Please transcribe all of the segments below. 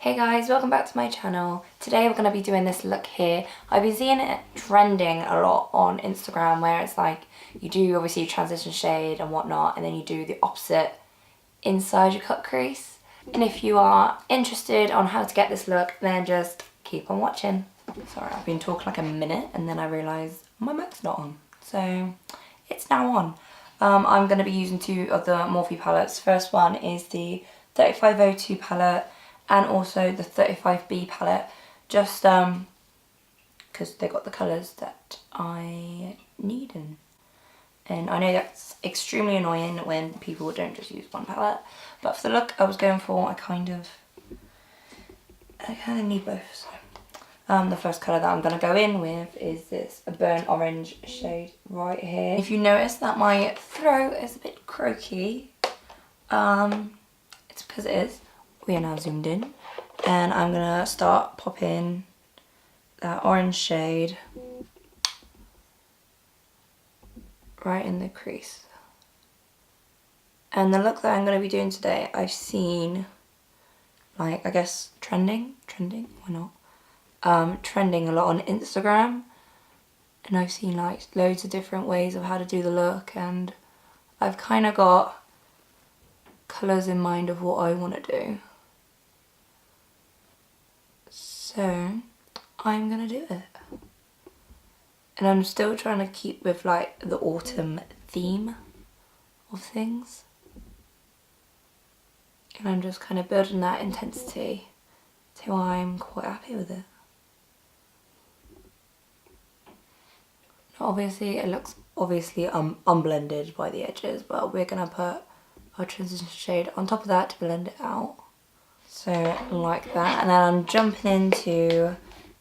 Hey guys, welcome back to my channel. Today we're going to be doing this look here. I've been seeing it trending a lot on Instagram where it's like you do obviously transition shade and whatnot and then you do the opposite inside your cut crease. And if you are interested on how to get this look, then just keep on watching. Sorry, I've been talking like a minute and then I realised my mic's not on. So it's now on. I'm going to be using two of the Morphe palettes. First one is the 3502 palette and also the 35B palette, just because they got the colours that I need in. And I know that's extremely annoying when people don't just use one palette, but for the look I was going for, I kind of need both. So. The first colour that I'm going to go in with is this burnt orange shade right here. If you notice that my throat is a bit croaky, it's because it is. We are now zoomed in and I'm going to start popping that orange shade right in the crease. And the look that I'm going to be doing today, I've seen, like, I guess trending, why not? Trending a lot on Instagram, and I've seen like loads of different ways of how to do the look, and I've kind of got colours in mind of what I want to do. So I'm gonna do it. And I'm still trying to keep with like the autumn theme of things. And I'm just kind of building that intensity till I'm quite happy with it. Obviously it looks unblended by the edges, but we're gonna put our transition shade on top of that to blend it out. So like that, and then I'm jumping into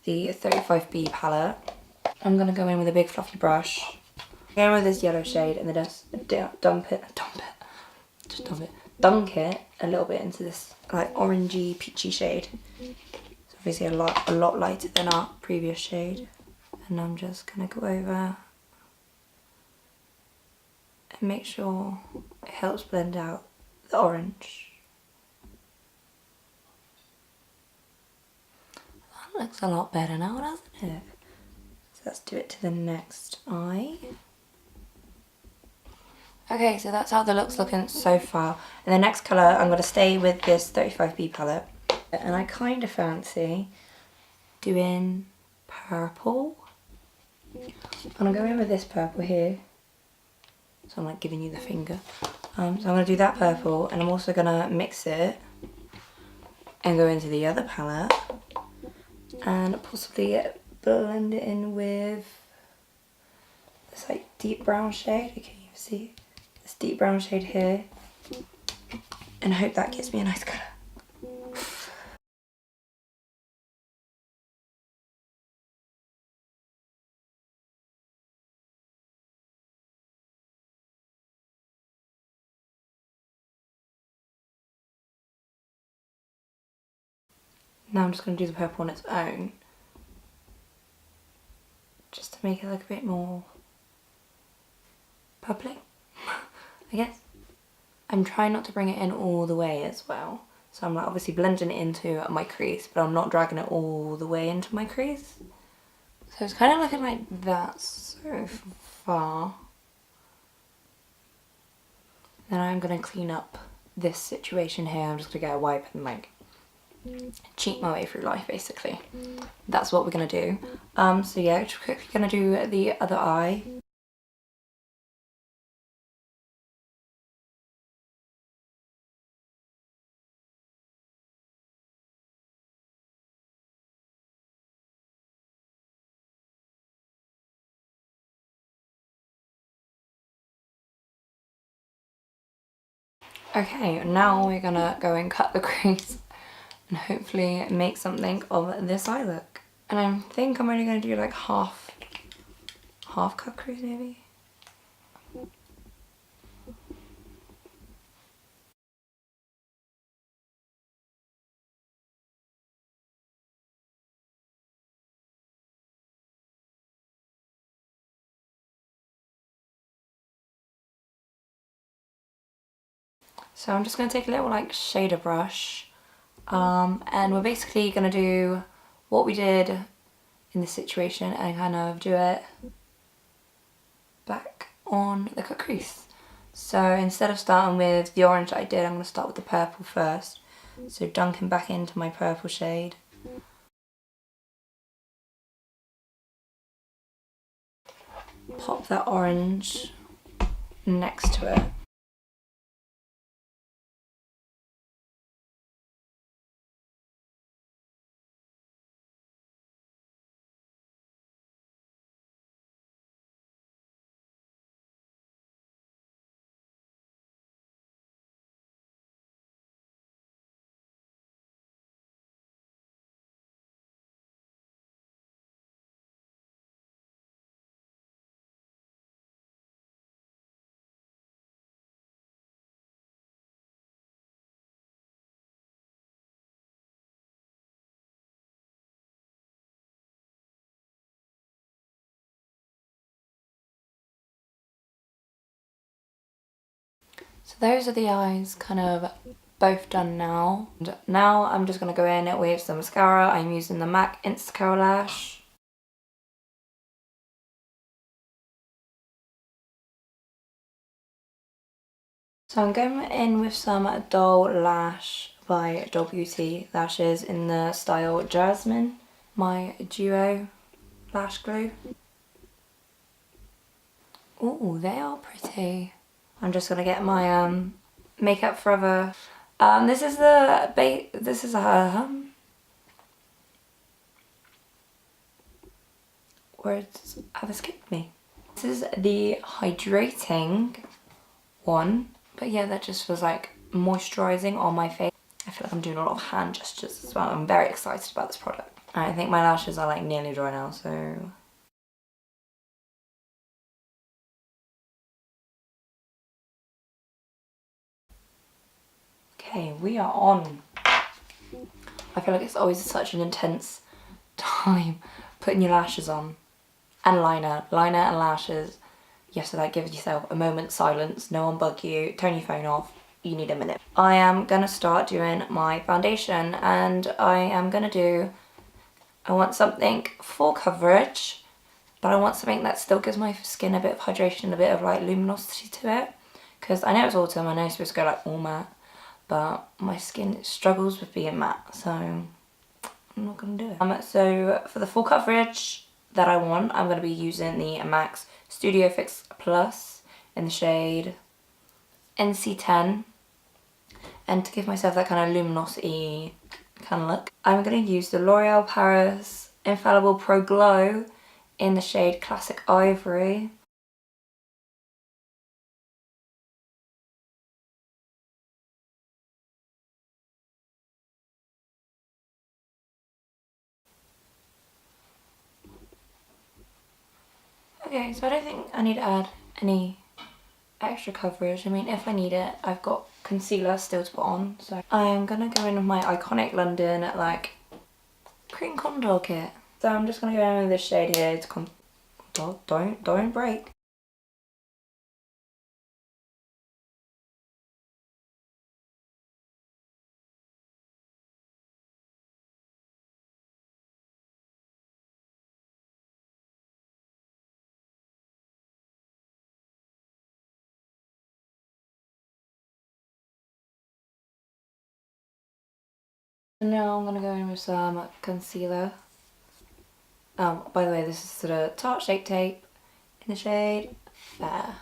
the 35B palette. I'm gonna go in with a big fluffy brush, go in with this yellow shade and then just dunk it a little bit into this like orangey peachy shade. It's obviously a lot lighter than our previous shade. And I'm just going to go over and make sure it helps blend out the orange. That looks a lot better now, doesn't it? So let's do it to the next eye. Okay, so that's how the look's looking so far. And the next colour, I'm going to stay with this 35B palette. And I kind of fancy doing purple. I'm going to go in with this purple here. So I'm like giving you the finger. So I'm going to do that purple, and I'm also going to mix it and go into the other palette and possibly blend it in with this like deep brown shade. Okay, you see this deep brown shade here, and I hope that gives me a nice colour. Now I'm just going to do the purple on its own, just to make it look a bit more purpley, I guess. I'm trying not to bring it in all the way as well. So I'm like obviously blending it into my crease, but I'm not dragging it all the way into my crease. So it's kind of looking like that so far. Then I'm going to clean up this situation here. I'm just going to get a wipe and like cheat my way through life basically. That's what we're going to do. So yeah, just quickly going to do the other eye. Okay, now we're going to go and cut the crease and hopefully make something of this eye look. And I think I'm only going to do like half cut crease maybe. So I'm just going to take a little like shader brush And we're basically going to do what we did in this situation and kind of do it back on the cut crease. So instead of starting with the orange that I did, I'm going to start with the purple first. So dunking back into my purple shade. Pop that orange next to it. So those are the eyes kind of both done now. And now I'm just going to go in with some mascara. I'm using the MAC Instacurl lash. So I'm going in with some Doll Lash by Doll Beauty lashes in the style Jasmine, my duo lash glue. Oh, they are pretty. I'm just gonna get my Makeup Forever. This is words have escaped me. This is the hydrating one, but yeah, that just was like moisturising on my face. I feel like I'm doing a lot of hand gestures as well. I'm very excited about this product. I think my lashes are like nearly dry now, so okay, we are on. I feel like it's always such an intense time putting your lashes on. And liner and lashes. Yes, so that gives yourself a moment's silence, no one bug you, turn your phone off, you need a minute. I am gonna start doing my foundation and I want something full coverage, but I want something that still gives my skin a bit of hydration, a bit of like luminosity to it. Because I know it's autumn, I know it's supposed to go like all matte, but my skin struggles with being matte, so I'm not gonna do it. So for the full coverage that I want, I'm gonna be using the MAC Studio Fix Plus in the shade NC10. And to give myself that kind of luminosity kind of look, I'm going to use the L'Oreal Paris Infallible Pro Glow in the shade Classic Ivory. Okay, so I don't think I need to add any extra coverage. I mean, if I need it, I've got concealer still to put on. So I am going to go in with my Iconic London like cream contour kit. So I'm just going to go in with this shade here. It's don't break. And now I'm going to go in with some concealer. By the way, this is the Tart Shape Tape in the shade Fair.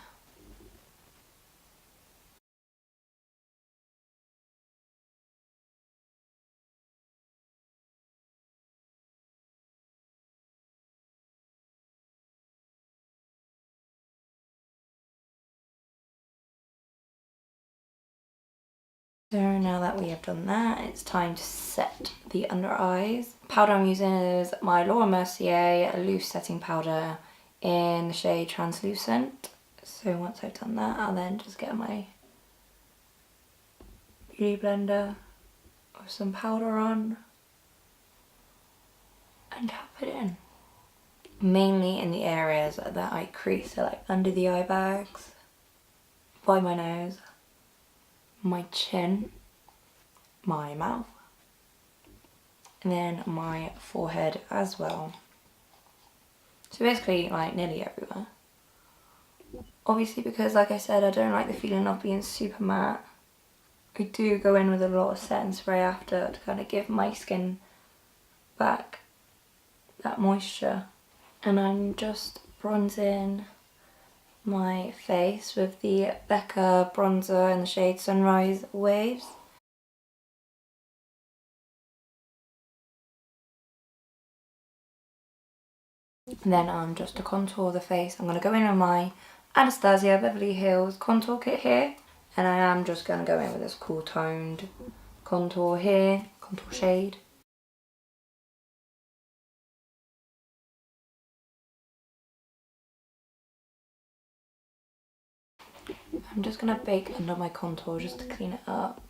So now that we have done that, it's time to set the under eyes. Powder I'm using is my Laura Mercier loose setting powder in the shade Translucent. So once I've done that, I'll then just get my beauty blender with some powder on and tap it in. Mainly in the areas that I crease, so like under the eye bags, by my nose, my chin, my mouth, and then my forehead as well. So basically like nearly everywhere. Obviously because like I said, I don't like the feeling of being super matte. I do go in with a lot of setting spray after to kind of give my skin back that moisture. And I'm just bronzing my face with the Becca bronzer in the shade Sunrise Waves. And then just to contour the face, I'm going to go in with my Anastasia Beverly Hills contour kit here. And I am just going to go in with this cool toned contour here, contour shade. I'm just going to bake under my contour just to clean it up.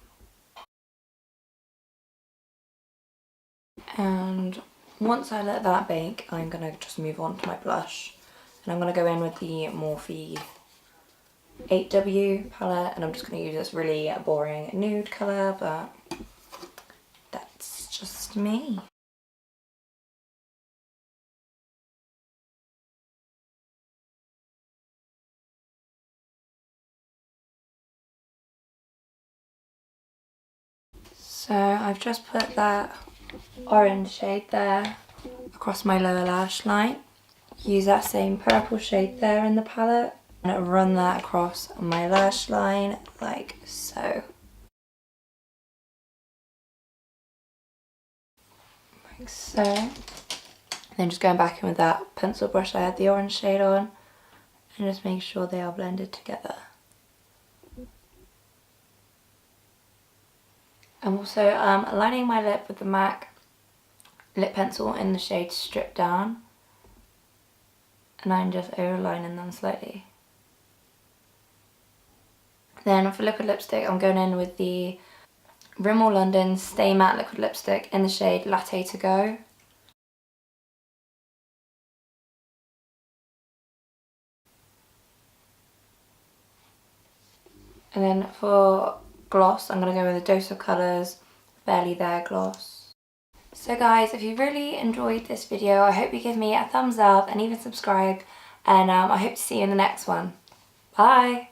And once I let that bake, I'm going to just move on to my blush. And I'm going to go in with the Morphe 8W palette, and I'm just going to use this really boring nude colour, but that's just me. So I've just put that orange shade there across my lower lash line. Use that same purple shade there in the palette and run that across my lash line like so. Like so. And then just going back in with that pencil brush I had the orange shade on and just make sure they are blended together. I'm also lining my lip with the MAC lip pencil in the shade Stripdown, and I'm just overlining them slightly. Then for liquid lipstick, I'm going in with the Rimmel London Stay Matte liquid lipstick in the shade Latte to Go. And then for gloss, I'm going to go with a Dose of Colours Barely There gloss. So guys, if you really enjoyed this video, I hope you give me a thumbs up and even subscribe, and I hope to see you in the next one. Bye!